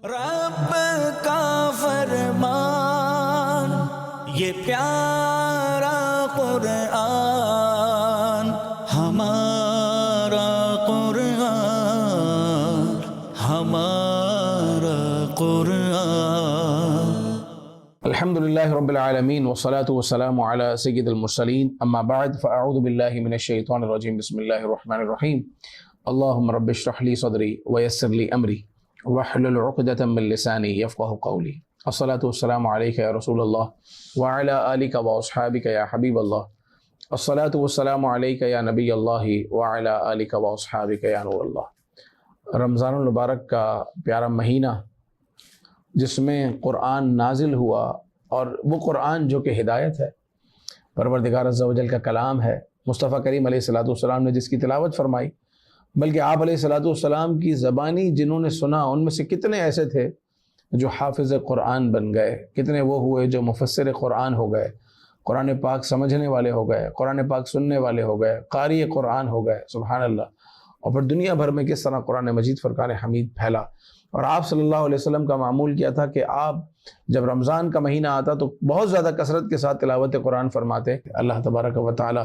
رب کا فرمان یہ پیارا قرآن، ہمارا قرآن، ہمارا قرآن۔ الحمدللہ رب العالمین والصلاة والسلام علی سید المرسلین، اما بعد فاعوذ باللہ من الشیطان الرجیم، بسم اللہ الرحمن الرحیم۔ اللہم رب اشرح لی صدری ویسر لی امری واحلل عقدۃ من لسانی یفقہوا قولی۔ الصلاة والسلام علیک یا رسول اللہ وعلی آلک واصحابک یا حبیب اللہ۔ الصلاة والسلام علیک یا نبی اللہ وعلی آلک واصحابک یا نور اللہ۔ رمضان المبارک کا پیارا مہینہ جس میں قرآن نازل ہوا، اور وہ قرآن جو کہ ہدایت ہے، پروردگار عز و جل کا کلام ہے، مصطفیٰ کریم علیہ الصلوۃ والسلام نے جس کی تلاوت فرمائی، بلکہ آپ علیہ الصلوۃ والسلام کی زبانی جنہوں نے سنا ان میں سے کتنے ایسے تھے جو حافظ قرآن بن گئے، کتنے وہ ہوئے جو مفسر قرآن ہو گئے، قرآن پاک سمجھنے والے ہو گئے، قرآن پاک سننے والے ہو گئے، قاری قرآن ہو گئے، سبحان اللہ۔ اور پھر دنیا بھر میں کس طرح قرآن مجید فرقان حمید پھیلا۔ اور آپ صلی اللہ علیہ وسلم کا معمول کیا تھا کہ آپ جب رمضان کا مہینہ آتا تو بہت زیادہ کثرت کے ساتھ تلاوت قرآن فرماتے۔ اللہ تبارک و تعالی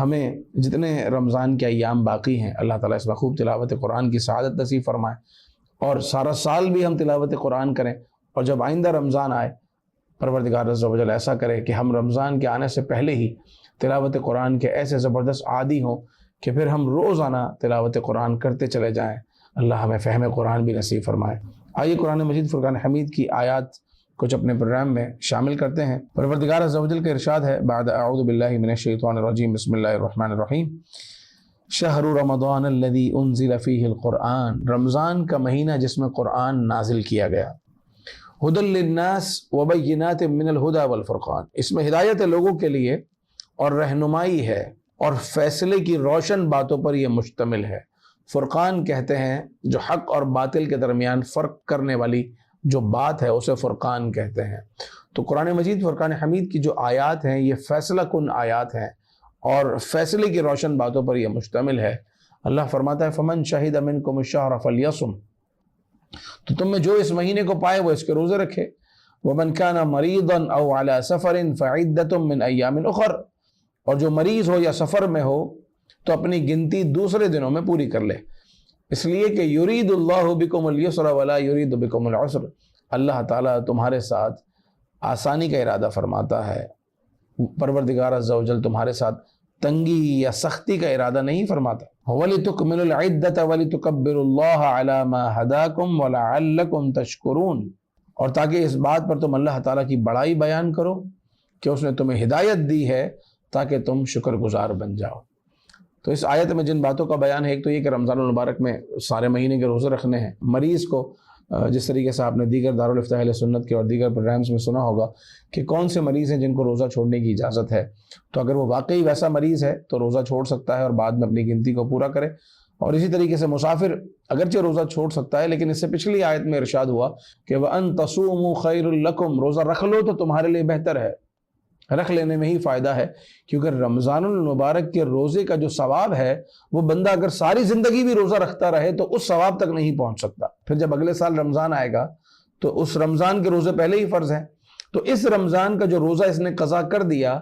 ہمیں جتنے رمضان کے ایام باقی ہیں، اللہ تعالیٰ اس میں خوب تلاوت قرآن کی سعادت نصیب فرمائے، اور سارا سال بھی ہم تلاوت قرآن کریں، اور جب آئندہ رمضان آئے پروردگار عز و جل ایسا کرے کہ ہم رمضان کے آنے سے پہلے ہی تلاوت قرآن کے ایسے زبردست عادی ہوں کہ پھر ہم روزانہ تلاوت قرآن کرتے چلے جائیں۔ اللہ ہمیں فہم قرآن بھی نصیب فرمائے۔ آئیے قرآن مجید فرقان حمید کی آیات کچھ اپنے پروگرام میں شامل کرتے ہیں۔ پروردگار عز و جل کا ارشاد ہے، بعد اعوذ باللہ من الشیطان الرجیم، بسم اللہ الرحمن الرحیم۔ شہر رمضان الذی انزل فیہ القرآن، رمضان کا مہینہ جس میں قرآن نازل کیا گیا۔ ھدی للناس وبینات من الھدی والفرقان، اس میں ہدایت ہے لوگوں کے لیے اور رہنمائی ہے اور فیصلے کی روشن باتوں پر یہ مشتمل ہے۔ فرقان کہتے ہیں جو حق اور باطل کے درمیان فرق کرنے والی جو بات ہے اسے فرقان کہتے ہیں۔ تو قرآن مجید فرقان حمید کی جو آیات ہیں یہ فیصلہ کن آیات ہیں اور فیصلے کی روشن باتوں پر یہ مشتمل ہے۔ اللہ فرماتا ہے، فمن شہد منکم الشہر فلیصم، تو تم میں جو اس مہینے کو پائے وہ اس کے روزے رکھے۔ ومن کان مریضا او علی سفر فعدۃ من ایام اخر، اور جو مریض ہو یا سفر میں ہو تو اپنی گنتی دوسرے دنوں میں پوری کر لے، اس لیے کہ یرید اللہ بکم الیسر ولا یرید بکم العسر، اللہ تعالیٰ تمہارے ساتھ آسانی کا ارادہ فرماتا ہے، پروردگار عز و جل تمہارے ساتھ تنگی یا سختی کا ارادہ نہیں فرماتا۔ وَلِتُكْمِلُوا الْعِدَّةَ وَلِتُكَبِّرُوا اللَّهَ عَلَى مَا هَدَاكُمْ وَلَعَلَّكُمْ تَشْكُرُونَ، اور تاکہ اس بات پر تم اللہ تعالیٰ کی بڑائی بیان کرو کہ اس نے تمہیں ہدایت دی ہے تاکہ تم شکر گزار بن جاؤ۔ تو اس آیت میں جن باتوں کا بیان ہے، ایک تو یہ کہ رمضان المبارک میں سارے مہینے کے روزے رکھنے ہیں۔ مریض کو جس طریقے سے آپ نے دیگر دارالفتہ اہل سنت کے اور دیگر پروگرامز میں سنا ہوگا کہ کون سے مریض ہیں جن کو روزہ چھوڑنے کی اجازت ہے، تو اگر وہ واقعی ویسا مریض ہے تو روزہ چھوڑ سکتا ہے اور بعد میں اپنی گنتی کو پورا کرے۔ اور اسی طریقے سے مسافر اگرچہ روزہ چھوڑ سکتا ہے، لیکن اس سے پچھلی آیت میں ارشاد ہوا کہ وَأَن تَصُومُوا خَيْرٌ لَكُمْ، روزہ رکھ لو تو تمہارے لیے بہتر ہے، رکھ لینے میں ہی فائدہ ہے، کیونکہ رمضان المبارک کے روزے کا جو ثواب ہے وہ بندہ اگر ساری زندگی بھی روزہ رکھتا رہے تو اس ثواب تک نہیں پہنچ سکتا۔ پھر جب اگلے سال رمضان آئے گا تو اس رمضان کے روزے پہلے ہی فرض ہیں، تو اس رمضان کا جو روزہ اس نے قضا کر دیا،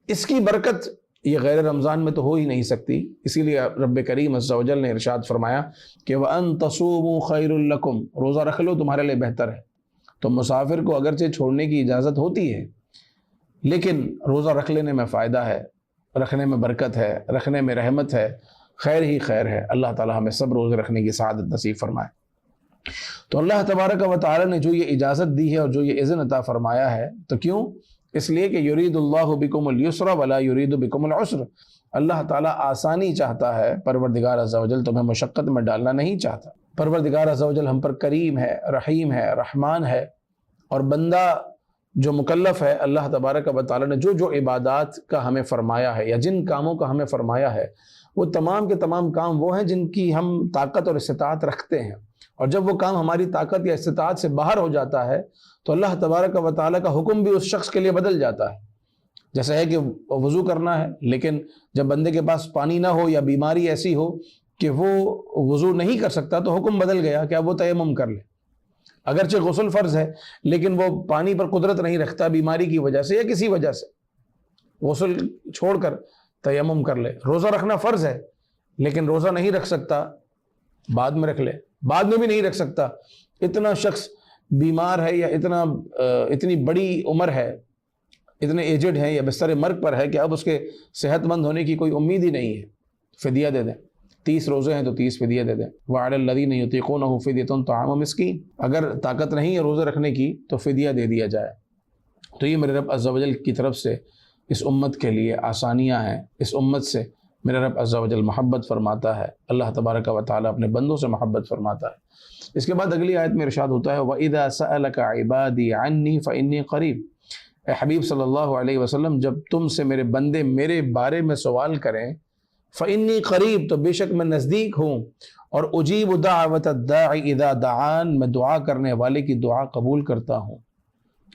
اس کی برکت یہ غیر رمضان میں تو ہو ہی نہیں سکتی۔ اسی لیے رب کریم عز و جل نے ارشاد فرمایا کہ وَأَن تَصُومُوا خَيْرٌ لَكُمْ، روزہ رکھ لو تمہارے لیے بہتر ہے۔ تو مسافر کو اگرچہ چھوڑنے کی اجازت ہوتی ہے، لیکن روزہ رکھ لینے میں فائدہ ہے، رکھنے میں برکت ہے، رکھنے میں رحمت ہے، خیر ہی خیر ہے۔ اللہ تعالیٰ ہمیں سب روزے رکھنے کی سعادت نصیب فرمائے۔ تو اللہ تبارک و تعالیٰ نے جو یہ اجازت دی ہے اور جو یہ اذن عطا فرمایا ہے، تو کیوں؟ اس لیے کہ یرید اللہ بکم الیسر ولا یرید بکم العسر، اللہ تعالیٰ آسانی چاہتا ہے، پروردگار عز و جل تمہیں مشقت میں ڈالنا نہیں چاہتا۔ پروردگار عز و جل ہم پر کریم ہے، رحیم ہے، رحمان ہے، اور بندہ جو مکلف ہے، اللہ تبارک و تعالیٰ نے جو جو عبادات کا ہمیں فرمایا ہے یا جن کاموں کا ہمیں فرمایا ہے، وہ تمام کے تمام کام وہ ہیں جن کی ہم طاقت اور استطاعت رکھتے ہیں، اور جب وہ کام ہماری طاقت یا استطاعت سے باہر ہو جاتا ہے تو اللہ تبارک و تعالیٰ کا حکم بھی اس شخص کے لیے بدل جاتا ہے۔ جیسا ہے کہ وضو کرنا ہے، لیکن جب بندے کے پاس پانی نہ ہو یا بیماری ایسی ہو کہ وہ وضو نہیں کر سکتا تو حکم بدل گیا کہ اب وہ تیمم کر لے۔ اگرچہ غسل فرض ہے لیکن وہ پانی پر قدرت نہیں رکھتا بیماری کی وجہ سے یا کسی وجہ سے، غسل چھوڑ کر تیمم کر لے۔ روزہ رکھنا فرض ہے لیکن روزہ نہیں رکھ سکتا، بعد میں رکھ لے، بعد میں بھی نہیں رکھ سکتا، اتنا شخص بیمار ہے یا اتنی بڑی عمر ہے، اتنے ایجڈ ہیں یا بستر مرگ پر ہے کہ اب اس کے صحت مند ہونے کی کوئی امید ہی نہیں ہے، فدیہ دے دیں۔ 30 روزے ہیں تو 30 فدیہ دے دیں۔ وعلی الذین یطیقونہ فدیۃ طعام مسکین، اگر طاقت نہیں ہے روزے رکھنے کی تو فدیہ دے دیا جائے۔ تو یہ میرے رب عز و جل کی طرف سے اس امت کے لیے آسانیاں ہیں، اس امت سے میرا رب عز و جل محبت فرماتا ہے، اللہ تبارک و تعالیٰ اپنے بندوں سے محبت فرماتا ہے۔ اس کے بعد اگلی آیت میں ارشاد ہوتا ہے وَإِذَا سَأَلَكَ عِبَادِي عَنِّي فَإِنِّي قَرِيب، اے حبیب صلی اللہ علیہ وسلم جب تم سے میرے بندے میرے بارے میں سوال کریں، فَإِنِّي قَرِيب، تو بے شک میں نزدیک ہوں، اور اجیب دعوت الداعِ اذا دعان، میں دعا کرنے والے کی دعا قبول کرتا ہوں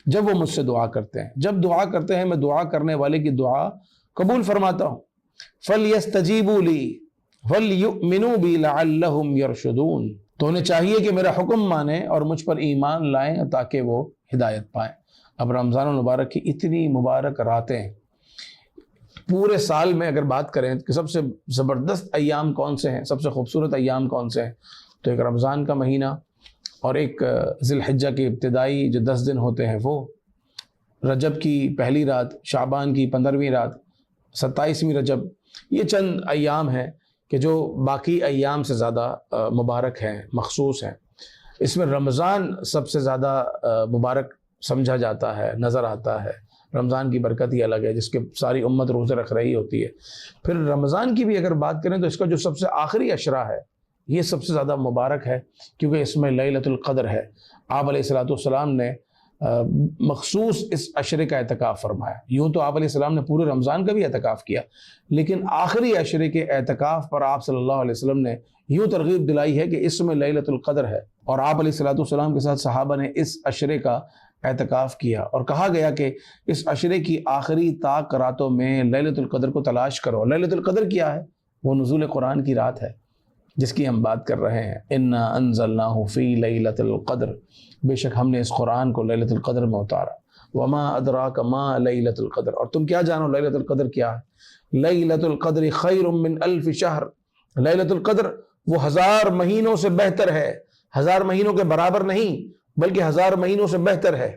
جب وہ مجھ سے دعا کرتے ہیں، جب دعا کرتے ہیں میں دعا کرنے والے کی دعا قبول فرماتا ہوں۔ فَلْيَسْتَجِيبُوا لِي وَلْيُؤْمِنُوا بِي لَعَلَّهُمْ يَرْشُدُونَ، تو انہیں چاہیے کہ میرا حکم مانیں اور مجھ پر ایمان لائیں تاکہ وہ ہدایت پائیں۔ اب رمضان المبارک کی اتنی مبارک راتیں، پورے سال میں اگر بات کریں کہ سب سے زبردست ایام کون سے ہیں، سب سے خوبصورت ایام کون سے ہیں، تو ایک رمضان کا مہینہ اور ایک ذی الحجہ کے ابتدائی جو 10 دن ہوتے ہیں وہ، رجب کی پہلی رات، شعبان کی 15ویں رات، 27ویں رجب، یہ چند ایام ہیں کہ جو باقی ایام سے زیادہ مبارک ہیں، مخصوص ہیں۔ اس میں رمضان سب سے زیادہ مبارک سمجھا جاتا ہے، نظر آتا ہے۔ رمضان کی برکت ہی الگ ہے جس کے ساری امت روزے رکھ رہی ہوتی ہے۔ پھر رمضان کی بھی اگر بات کریں تو اس کا جو سب سے آخری عشرہ ہے یہ سب سے زیادہ مبارک ہے، کیونکہ اس میں لیلۃ القدر ہے۔ آپ علیہ السلام نے مخصوص اس عشرے کا اعتکاف فرمایا۔ یوں تو آپ علیہ السلام نے پورے رمضان کا بھی اعتکاف کیا، لیکن آخری عشرے کے اعتکاف پر آپ صلی اللہ علیہ وسلم نے یوں ترغیب دلائی ہے کہ اس میں لیلۃ القدر ہے، اور آپ علیہ السلام کے ساتھ صحابہ نے اس عشرے کا اعتکاف کیا، اور کہا گیا کہ اس عشرے کی آخری طاق راتوں میں لیلۃ القدر کو تلاش کرو۔ لیلۃ القدر کیا ہے؟ وہ نزول قرآن کی رات ہے جس کی ہم بات کر رہے ہیں۔ انا انزلناہ فی لیلۃ القدر، بے شک ہم نے اس قرآن کو لیلۃ القدر میں اتارا۔ وما ادراک ما لیلۃ القدر، اور تم کیا جانو لیلۃ القدر کیا ہے؟ لیلۃ القدر خیر من الف شہر، لیلۃ القدر وہ 1000 مہینوں سے بہتر ہے، 1000 مہینوں کے برابر نہیں بلکہ 1000 مہینوں سے بہتر ہے۔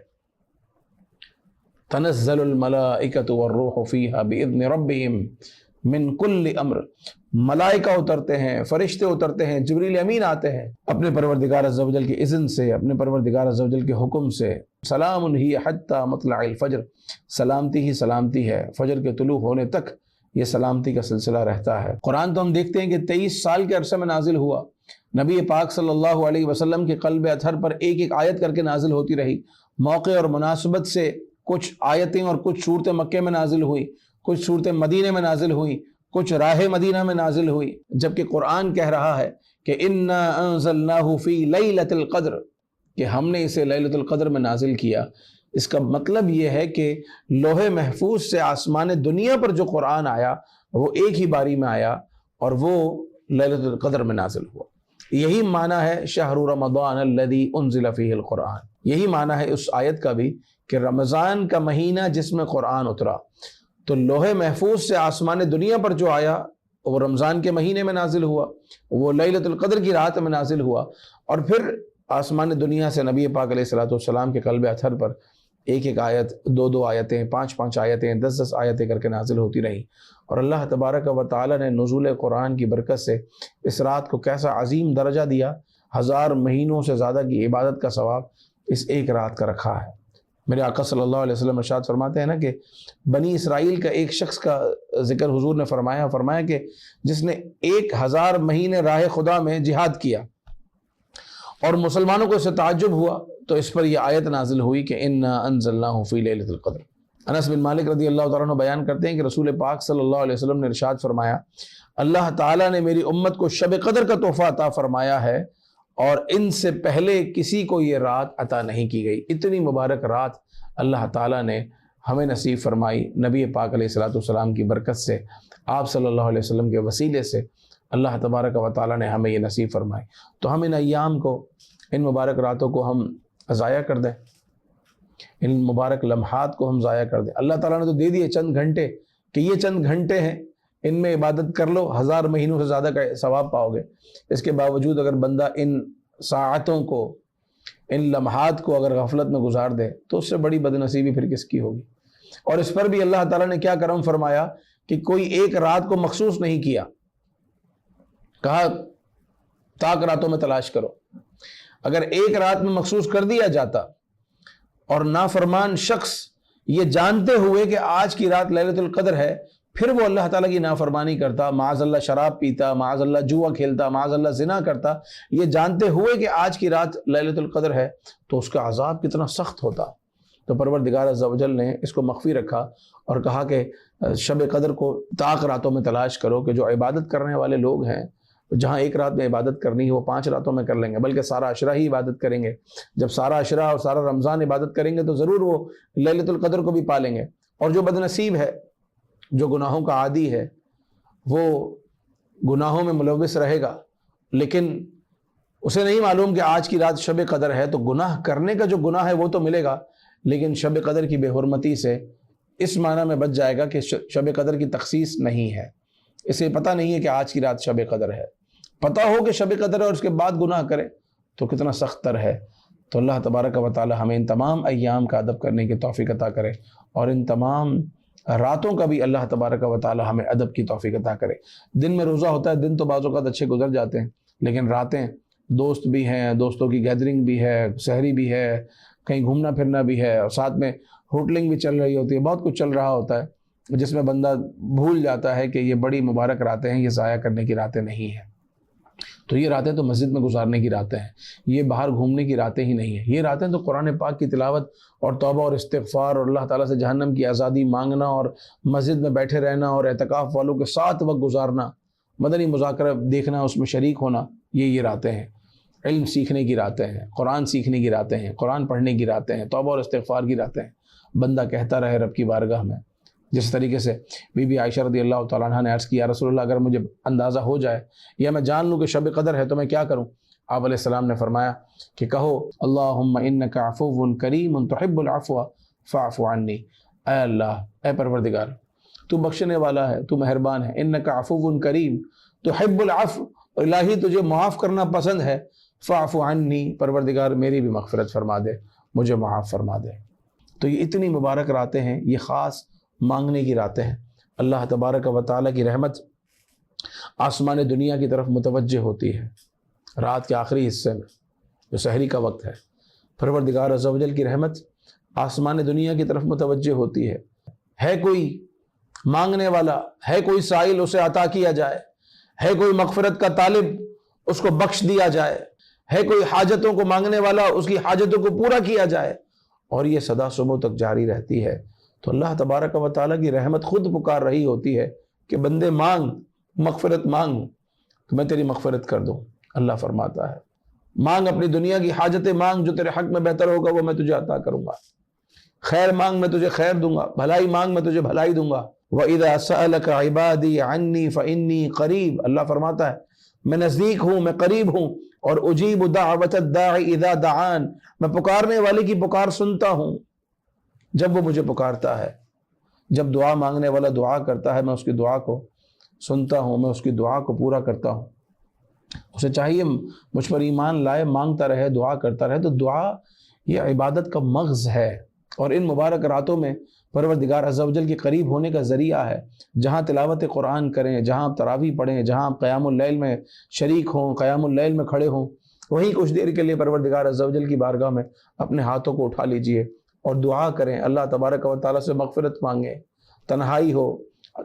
تنزل الملائکۃ والروح فیہا باذن ربہم من کل امر، ملائکہ اترتے ہیں، فرشتے اترتے ہیں، جبریل امین آتے ہیں اپنے پروردگار عز و جل کے اذن سے، اپنے پروردگار عز و جل کے حکم سے۔ سلام ہی حتی مطلع الفجر، سلامتی ہی سلامتی ہے، فجر کے طلوع ہونے تک یہ سلامتی کا سلسلہ رہتا ہے۔ قرآن تو ہم دیکھتے ہیں کہ 23 سال کے عرصے میں نازل ہوا، نبی پاک صلی اللہ علیہ وسلم کے قلب اطہر پر ایک ایک آیت کر کے نازل ہوتی رہی۔ موقع اور مناسبت سے کچھ آیتیں اور کچھ صورتیں مکے میں نازل ہوئی، کچھ صورتیں مدینے میں نازل ہوئی، کچھ راہ مدینہ میں نازل ہوئی، جبکہ قرآن کہہ رہا ہے کہ انا انزلناہ فی لیلۃ القدر، کہ ہم نے اسے لیلۃ القدر میں نازل کیا۔ اس کا مطلب یہ ہے کہ لوح محفوظ سے آسمان دنیا پر جو قرآن آیا وہ ایک ہی باری میں آیا اور وہ لیلۃ القدر میں نازل ہوا۔ یہی معنی ہے شہر رمضان الذی انزل فیہ القرآن، یہی معنی ہے اس آیت کا بھی کہ رمضان کا مہینہ جس میں قرآن اترا۔ تو لوح محفوظ سے آسمان دنیا پر جو آیا وہ رمضان کے مہینے میں نازل ہوا، وہ لیلۃ القدر کی رات میں نازل ہوا، اور پھر آسمان دنیا سے نبی پاک علیہ السلام کے قلب اطہر پر ایک ایک آیت، 2 آیتیں، 5 آیتیں، 10 آیتیں کر کے نازل ہوتی رہیں۔ اور اللہ تبارک و تعالی نے نزول قرآن کی برکت سے اس رات کو کیسا عظیم درجہ دیا، 1000 مہینوں سے زیادہ کی عبادت کا ثواب اس ایک رات کا رکھا ہے۔ میرے آقا صلی اللہ علیہ وسلم ارشاد فرماتے ہیں نا کہ بنی اسرائیل کا ایک شخص کا ذکر حضور نے فرمایا کہ جس نے 1000 مہینے راہ خدا میں جہاد کیا، اور مسلمانوں کو اس سے تعجب ہوا تو اس پر یہ آیت نازل ہوئی کہ انا انزلناہ فی لیلۃ القدر۔ انس بن مالک رضی اللہ تعالیٰ عنہ بیان کرتے ہیں کہ رسول پاک صلی اللہ علیہ وسلم نے ارشاد فرمایا، اللہ تعالیٰ نے میری امت کو شب قدر کا تحفہ عطا فرمایا ہے اور ان سے پہلے کسی کو یہ رات عطا نہیں کی گئی۔ اتنی مبارک رات اللہ تعالیٰ نے ہمیں نصیب فرمائی، نبی پاک علیہ السلام کی برکت سے، آپ صلی اللہ علیہ وسلم کے وسیلے سے اللہ تبارک و تعالیٰ نے ہمیں یہ نصیب فرمائی۔ تو ہم ان ایام کو، ان مبارک راتوں کو ہم ضائع کر دیں، ان مبارک لمحات کو ہم ضائع کر دیں؟ اللہ تعالیٰ نے تو دے دیے چند گھنٹے کہ یہ چند گھنٹے ہیں، ان میں عبادت کر لو، 1000 مہینوں سے زیادہ کا ثواب پاؤ گے۔ اس کے باوجود اگر بندہ ان ساعتوں کو، ان لمحات کو اگر غفلت میں گزار دے تو اس سے بڑی بدنصیبی پھر کس کی ہوگی؟ اور اس پر بھی اللہ تعالیٰ نے کیا کرم فرمایا کہ کوئی ایک رات کو مخصوص نہیں کیا، کہا تاک راتوں میں تلاش کرو۔ اگر ایک رات میں مخصوص کر دیا جاتا اور نافرمان شخص یہ جانتے ہوئے کہ آج کی رات لیلۃ القدر ہے پھر وہ اللہ تعالیٰ کی نافرمانی کرتا، معاذ اللہ شراب پیتا، معاذ اللہ جوا کھیلتا، معاذ اللہ زنا کرتا، یہ جانتے ہوئے کہ آج کی رات لیلۃ القدر ہے، تو اس کا عذاب کتنا سخت ہوتا۔ تو پروردگار عز و جل نے اس کو مخفی رکھا اور کہا کہ شب قدر کو طاق راتوں میں تلاش کرو، کہ جو عبادت کرنے والے لوگ ہیں جہاں ایک رات میں عبادت کرنی ہے وہ 5 راتوں میں کر لیں گے، بلکہ سارا عشرہ ہی عبادت کریں گے۔ جب سارا عشرہ اور سارا رمضان عبادت کریں گے تو ضرور وہ لیلۃ القدر کو بھی پالیں گے۔ اور جو بدنصیب ہے، جو گناہوں کا عادی ہے، وہ گناہوں میں ملوث رہے گا، لیکن اسے نہیں معلوم کہ آج کی رات شب قدر ہے، تو گناہ کرنے کا جو گناہ ہے وہ تو ملے گا، لیکن شب قدر کی بے حرمتی سے اس معنی میں بچ جائے گا کہ شب قدر کی تخصیص نہیں ہے، اسے پتہ نہیں ہے کہ آج کی رات شب قدر ہے۔ پتہ ہو کہ شب قدر ہے اور اس کے بعد گناہ کرے تو کتنا سخت تر ہے۔ تو اللہ تبارک و تعالی ہمیں ان تمام ایام کا ادب کرنے کی توفیق عطا کرے، اور ان تمام راتوں کا بھی اللہ تبارک و تعالی ہمیں ادب کی توفیق عطا کرے۔ دن میں روزہ ہوتا ہے، دن تو بعض اوقات اچھے گزر جاتے ہیں، لیکن راتیں دوست بھی ہیں، دوستوں کی گیدرنگ بھی ہے، سحری بھی ہے، کہیں گھومنا پھرنا بھی ہے، اور ساتھ میں ہوٹلنگ بھی چل رہی ہوتی ہے، بہت کچھ چل رہا ہوتا ہے، جس میں بندہ بھول جاتا ہے کہ یہ بڑی مبارک راتیں ہیں، یہ ضائع کرنے کی راتیں نہیں ہیں۔ تو یہ راتیں تو مسجد میں گزارنے کی راتیں ہیں، یہ باہر گھومنے کی راتیں ہی نہیں ہیں۔ یہ راتیں تو قرآن پاک کی تلاوت اور توبہ اور استغفار اور اللہ تعالیٰ سے جہنم کی آزادی مانگنا اور مسجد میں بیٹھے رہنا اور اعتکاف والوں کے ساتھ وقت گزارنا، مدنی مذاکرہ دیکھنا، اس میں شریک ہونا، یہ راتیں ہیں۔ علم سیکھنے کی راتیں ہیں، قرآن سیکھنے کی راتیں ہیں، قرآن پڑھنے کی راتیں ہیں، توبہ اور استغفار کی راتیں ہیں۔ بندہ کہتا رہے رب کی بارگاہ میں، جس طریقے سے بی بی عائشہ رضی اللہ تعالیٰ عنہ نے عرض کیا، رسول اللہ اگر مجھے اندازہ ہو جائے یا میں جان لوں کہ شب قدر ہے تو میں کیا کروں؟ آپ علیہ السلام نے فرمایا کہ کہو اللہم انک عفو کریم تحب العفو فاعف عنی، اے اللہ، اے پروردگار، تو بخشنے والا ہے، تو مہربان ہے، انک عفو کریم تحب العفو، الہی تجھے معاف کرنا پسند ہے، فاعف عنی، پروردگار میری بھی مغفرت فرما دے، مجھے معاف فرما دے۔ تو یہ اتنی مبارک راتیں ہیں، یہ خاص مانگنے کی راتیں ہیں۔ اللہ تبارک و تعالیٰ کی رحمت آسمان دنیا کی طرف متوجہ ہوتی ہے رات کے آخری حصے میں، جو سحری کا وقت ہے۔ پروردگار عز و جل کی رحمت آسمان دنیا کی طرف متوجہ ہوتی ہے کوئی مانگنے والا، ہے کوئی سائل، اسے عطا کیا جائے، ہے کوئی مغفرت کا طالب، اس کو بخش دیا جائے، ہے کوئی حاجتوں کو مانگنے والا، اس کی حاجتوں کو پورا کیا جائے، اور یہ صدا صبح تک جاری رہتی ہے۔ تو اللہ تبارک و تعالیٰ کی رحمت خود پکار رہی ہوتی ہے کہ بندے مانگ، مغفرت مانگ تو میں تیری مغفرت کر دوں۔ اللہ فرماتا ہے مانگ، اپنی دنیا کی حاجتیں مانگ، جو تیرے حق میں بہتر ہوگا وہ میں تجھے عطا کروں گا۔ خیر مانگ، میں تجھے خیر دوں گا، بھلائی مانگ، میں تجھے بھلائی دوں گا۔ وَإِذَا سَأَلَكَ عِبَادِي عَنِّي فَإِنِّي قَرِيبٌ، اللہ فرماتا ہے میں نزدیک ہوں، میں قریب ہوں، اور اجیب دعوت الداعی اذا دعان، میں پکارنے والے کی پکار سنتا ہوں جب وہ مجھے پکارتا ہے۔ جب دعا مانگنے والا دعا کرتا ہے میں اس کی دعا کو سنتا ہوں، میں اس کی دعا کو پورا کرتا ہوں۔ اسے چاہیے مجھ پر ایمان لائے، مانگتا رہے، دعا کرتا رہے۔ تو دعا یہ عبادت کا مغز ہے، اور ان مبارک راتوں میں پروردگار عز و جل کے قریب ہونے کا ذریعہ ہے۔ جہاں تلاوت قرآن کریں، جہاں آپ تراویح پڑھیں، جہاں آپ قیام اللیل میں شریک ہوں، قیام اللیل میں کھڑے ہوں، وہیں کچھ دیر کے لیے پروردگار عز و جل کی بارگاہ میں اپنے ہاتھوں کو اٹھا لیجئے اور دعا کریں، اللہ تبارک و تعالیٰ سے مغفرت مانگیں۔ تنہائی ہو،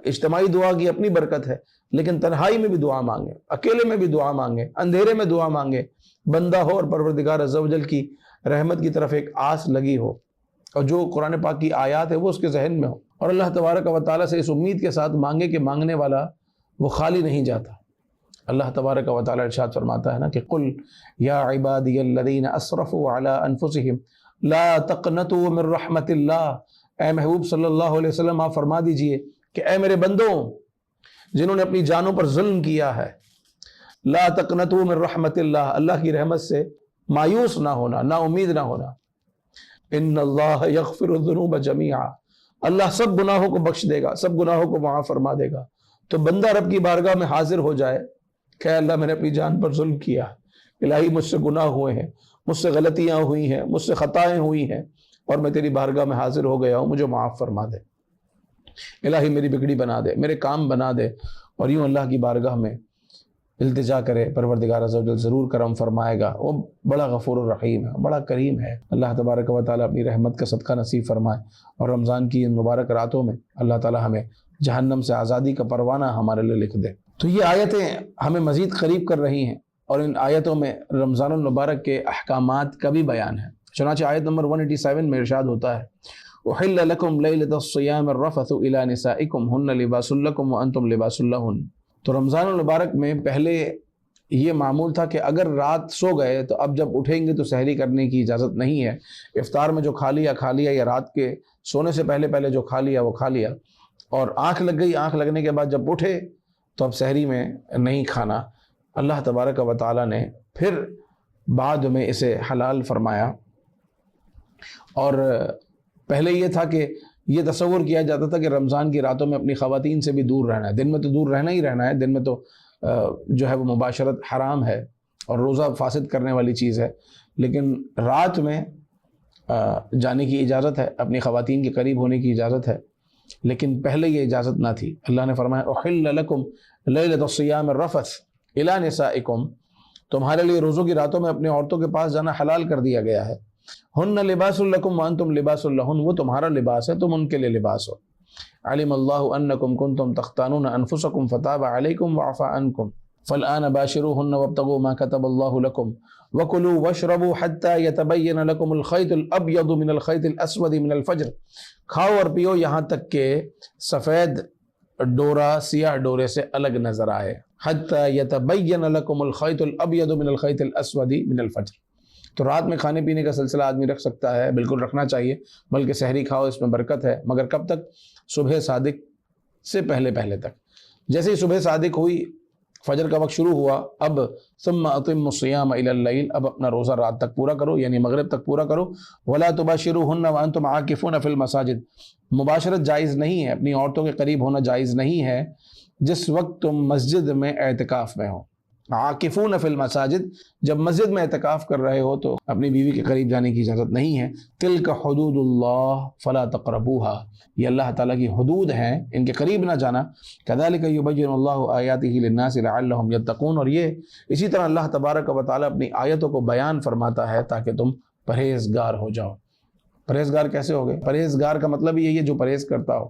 اجتماعی دعا کی اپنی برکت ہے، لیکن تنہائی میں بھی دعا مانگیں، اکیلے میں بھی دعا مانگیں، اندھیرے میں دعا مانگیں، بندہ ہو اور پروردگار عز و جل کی رحمت کی طرف ایک آس لگی ہو، اور جو قرآن پاک کی آیات ہے وہ اس کے ذہن میں ہو، اور اللہ تبارک و تعالیٰ سے اس امید کے ساتھ مانگے کہ مانگنے والا وہ خالی نہیں جاتا۔ اللہ تبارک و تعالیٰ ارشاد فرماتا ہے نا کہ قل یا عبادی الذین اسرفوا علی انفسہم لا تقنطوا من رحمت اللہ، اے محبوب صلی اللہ علیہ وسلم آپ فرما دیجئے کہ اے میرے بندوں جنہوں نے اپنی جانوں پر ظلم کیا ہے، لا تقنطوا من رحمت اللہ، اللہ کی رحمت سے مایوس نہ ہونا، نا امید نہ ہونا۔ ان اللہ یغفر الذنوب جمیعا، اللہ سب گناہوں کو بخش دے گا، سب گناہوں کو معاف فرما دے گا۔ تو بندہ رب کی بارگاہ میں حاضر ہو جائے کہ اللہ میں نے اپنی جان پر ظلم کیا، الہی مجھ سے گناہ ہوئے ہیں، مجھ سے غلطیاں ہوئی ہیں، مجھ سے خطائیں ہوئی ہیں، اور میں تیری بارگاہ میں حاضر ہو گیا ہوں، مجھے معاف فرما دے، الہی میری بگڑی بنا دے، میرے کام بنا دے۔ اور یوں اللہ کی بارگاہ میں التجا کرے، پروردگار عز و جل ضرور کرم فرمائے گا۔ وہ بڑا غفور الرحیم ہے، بڑا کریم ہے۔ اللہ تبارک و تعالیٰ اپنی رحمت کا صدقہ نصیب فرمائے، اور رمضان کی ان مبارک راتوں میں اللہ تعالیٰ ہمیں جہنم سے آزادی کا پروانہ ہمارے لیے لکھ دے۔ تو یہ آیتیں ہمیں مزید قریب کر رہی ہیں، اور ان آیتوں میں رمضان المبارک کے احکامات کا بھی بیان ہے۔ چنانچہ آیت نمبر 187 میں ارشاد ہوتا ہے احل لکم لیلۃ الصیام الرفث الی نسائکم ہن لباس لکم وانتم لباس لہن۔ تو رمضان المبارک میں پہلے یہ معمول تھا کہ اگر رات سو گئے تو اب جب اٹھیں گے تو سحری کرنے کی اجازت نہیں ہے، افطار میں جو کھا لیا، یا رات کے سونے سے پہلے جو کھا لیا وہ کھا لیا، اور آنکھ لگ گئی، آنکھ لگنے کے بعد جب اٹھے تو اب سحری میں نہیں کھانا۔ اللہ تبارک و تعالیٰ نے پھر بعد میں اسے حلال فرمایا۔ اور پہلے یہ تھا کہ یہ تصور کیا جاتا تھا کہ رمضان کی راتوں میں اپنی خواتین سے بھی دور رہنا ہے، دن میں تو دور رہنا ہی رہنا ہے، دن میں تو جو ہے وہ مباشرت حرام ہے اور روزہ فاسد کرنے والی چیز ہے، لیکن رات میں جانے کی اجازت ہے، اپنی خواتین کے قریب ہونے کی اجازت ہے، لیکن پہلے یہ اجازت نہ تھی۔ اللہ نے فرمایا احل لکم لیلۃ الصیام الرفث الی نسائکم، تمہارے لیے روزوں کی راتوں میں اپنے عورتوں کے پاس جانا حلال کر دیا گیا ہے۔ ہن لباس لکم وانتم لباس لہن، وہ تمہارا لباس ہے، تم ان کے لیے لباس ہو۔ علم اللہ انکم کنتم تختانون انفسکم فتاب علیکم وعفا عنکم فالآن باشروہن وابتغوا ما کتب اللہ لکم وکلوا واشربوا حتی یتبین لکم الخیط الابیض من الخیط الاسود من الفجر، کھاؤ اور پیو یہاں تک کہ سفید ڈورا سیاہ ڈورے سے الگ نظر آئے، حتی یتبین لکم الخیط الابیض من الخیط الاسود من الفجر۔ تو رات میں کھانے پینے کا سلسلہ آدمی رکھ سکتا ہے، بالکل رکھنا چاہیے، بلکہ سحری کھاؤ، اس میں برکت ہے، مگر کب تک؟ صبح صادق سے پہلے تک۔ جیسے ہی صبح صادق ہوئی، فجر کا وقت شروع ہوا، اب ثم اتم الصیام الی اللیل، اب اپنا روزہ رات تک پورا کرو، یعنی مغرب تک پورا کرو۔ ولا تباشروہن وانتم عاکفون فی المساجد، مباشرت جائز نہیں ہے، اپنی عورتوں کے قریب ہونا جائز نہیں ہے جس وقت تم مسجد میں اعتکاف میں ہو۔ عاکفون فی المساجد، جب مسجد میں اعتکاف کر رہے ہو تو اپنی بیوی کے قریب جانے کی اجازت نہیں ہے۔ تلک حدود اللہ فلا تقربوها، یہ اللہ تعالیٰ کی حدود ہیں، ان کے قریب نہ جانا۔ کذالک یبین اللہ آیاتہ للناس لعلہم یتقون، اور یہ اسی طرح اللہ تبارک و تعالیٰ اپنی آیتوں کو بیان فرماتا ہے تاکہ تم پرہیزگار ہو جاؤ۔ پرہیزگار کیسے ہوگے؟ پرہیزگار کا مطلب یہی ہے جو پرہیز کرتا ہو۔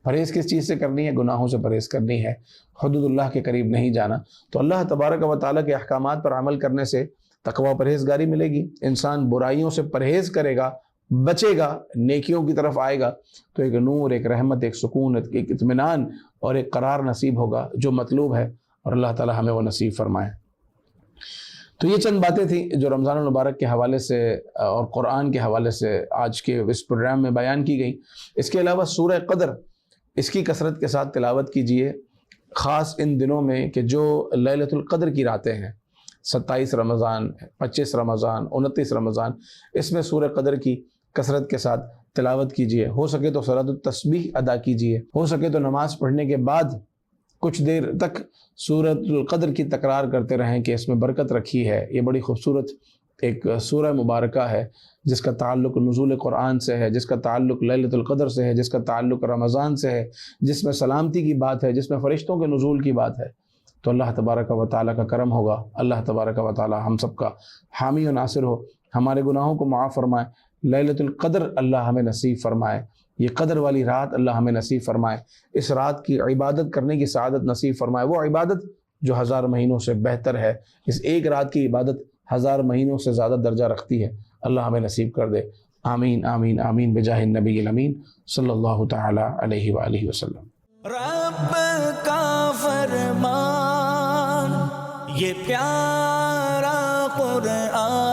پرہیز کس چیز سے کرنی ہے؟ گناہوں سے پرہیز کرنی ہے، حدود اللہ کے قریب نہیں جانا۔ تو اللہ تبارک و تعالیٰ کے احکامات پر عمل کرنے سے تقوی و پرہیزگاری ملے گی۔ انسان برائیوں سے پرہیز کرے گا، بچے گا، نیکیوں کی طرف آئے گا، تو ایک نور، ایک رحمت، ایک سکون، ایک اطمینان اور ایک قرار نصیب ہوگا جو مطلوب ہے، اور اللہ تعالیٰ ہمیں وہ نصیب فرمائے۔ تو یہ چند باتیں تھیں جو رمضان المبارک کے حوالے سے اور قرآن کے حوالے سے آج کے اس پروگرام میں بیان کی گئی۔ اس کے علاوہ سورہ قدر، اس کی کثرت کے ساتھ تلاوت کیجئے، خاص ان دنوں میں کہ جو لیلۃ القدر کی راتیں ہیں، 27 رمضان، 25 رمضان، 29 رمضان، اس میں سورہ قدر کی کثرت کے ساتھ تلاوت کیجئے۔ ہو سکے تو صلاۃ التسبیح ادا کیجئے، ہو سکے تو نماز پڑھنے کے بعد کچھ دیر تک سورۃ القدر کی تکرار کرتے رہیں کہ اس میں برکت رکھی ہے۔ یہ بڑی خوبصورت ایک سورہ مبارکہ ہے جس کا تعلق نزول قرآن سے ہے، جس کا تعلق لیلۃ القدر سے ہے، جس کا تعلق رمضان سے ہے، جس میں سلامتی کی بات ہے، جس میں فرشتوں کے نزول کی بات ہے۔ تو اللہ تبارک و تعالیٰ کا کرم ہوگا، اللہ تبارک و تعالیٰ ہم سب کا حامی و ناصر ہو، ہمارے گناہوں کو معاف فرمائے، لیلۃ القدر اللہ ہمیں نصیب فرمائے، یہ قدر والی رات اللہ ہمیں نصیب فرمائے، اس رات کی عبادت کرنے کی سعادت نصیب فرمائے، وہ عبادت جو 1000 مہینوں سے بہتر ہے۔ اس ایک رات کی عبادت 1000 مہینوں سے زیادہ درجہ رکھتی ہے، اللہ ہمیں نصیب کر دے۔ آمین آمین آمین بجاہ النبی الامین صلی اللہ تعالی علیہ وآلہ وسلم۔ رب کا فرمان، یہ پیارا قرآن